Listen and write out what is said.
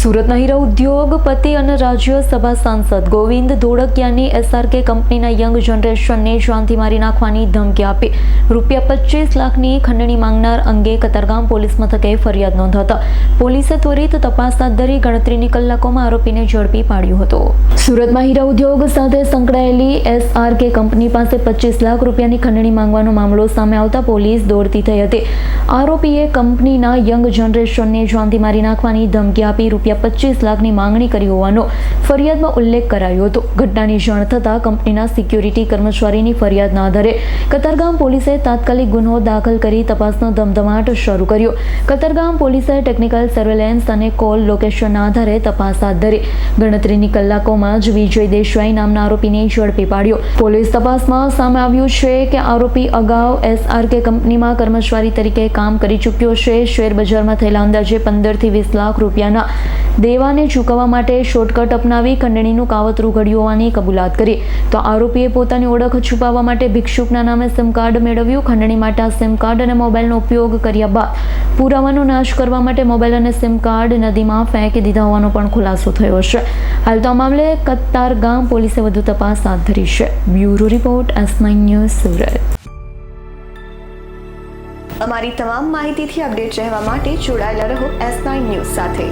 સુરતના હીરા ઉદ્યોગપતિ અને રાજ્યસભા સાંસદ ગોવિંદ ધોળકિયાની SRK કંપનીના યંગ જનરેશનને જાનથી મારી નાખવાની ધમકી આપી ₹25 લાખની ખંડણી માંગનાર અંગે કતારગામ પોલીસ મથકે ફરિયાદ નોંધાતા પોલીસે ત્વરિત તપાસ હાથ ધરી ગણતરીની કલાકોમાં આરોપીને ઝડપી પાડ્યો હતો। સુરતમાં હીરા ઉદ્યોગ સાથે સંકળાયેલી SRK કંપની પાસે ₹25 લાખ રૂપિયાની ખંડણી માંગવાનો મામલો સામે આવતા પોલીસ દોડતી થઈ હતી। આરોપીએ કંપનીના યંગ જનરેશનને જાનથી મારી નાખવાની ધમકી આપી ₹25 લાખની માંગણી કરી હોવાનો ફરિયાદમાં ઉલ્લેખ કરાયો હતો। ઘટનાની જાણ થતાં કંપનીના સિક્યુરિટી કર્મચારીની ફરિયાદના આધારે કતારગામ પોલીસે તાત્કાલિક ગુનો દાખલ કરી તપાસનો ધમધમાટ શરૂ કર્યો। કતારગામ પોલીસે ટેકનિકલ સર્વેલન્સ અને કોલ લોકેશનના આધારે તપાસ હાથ ધરી ગણતરીની કલાકોમાં જ વિજય દેસાઈ નામના આરોપીને ઝડપી પાડ્યો। પોલીસ તપાસમાં સામે આવ્યું છે કે આરોપી અગાઉ SRK કંપનીમાં કર્મચારી તરીકે કામ કરી ચૂક્યો છે। શેર બજારમાં થયેલા અંદાજે 15 થી 20 લાખ રૂપિયાના દેવાને ચૂકવવા માટે શોર્ટકટ અપનાવી ખંડણીનું કાવતરું ઘડ્યું હોવાની કબૂલાત કરી તો આરોપીએ પોતાની ઓળખ છુપાવવા માટે ભિક્ષુકના નામે સિમ કાર્ડ મેળવ્યું। ખંડણી માટે આ સિમ કાર્ડ અને મોબાઈલનો ઉપયોગ કર્યા બાદ પુરાવાનો નાશ કરવા માટે મોબાઈલ અને સિમ કાર્ડ નદીમાં ફેંકી દીધા હોવાનો પણ ખુલાસો થયો છે। હાલ તો આ મામલે કતારગામ પોલીસે વધુ તપાસ હાથ ધરી છે। Bureau report S9 news Surat. અમારી તમામ માહિતીથી અપડેટ રહેવા માટે જોડાયેલા રહો S9 ન્યૂઝ સાથે।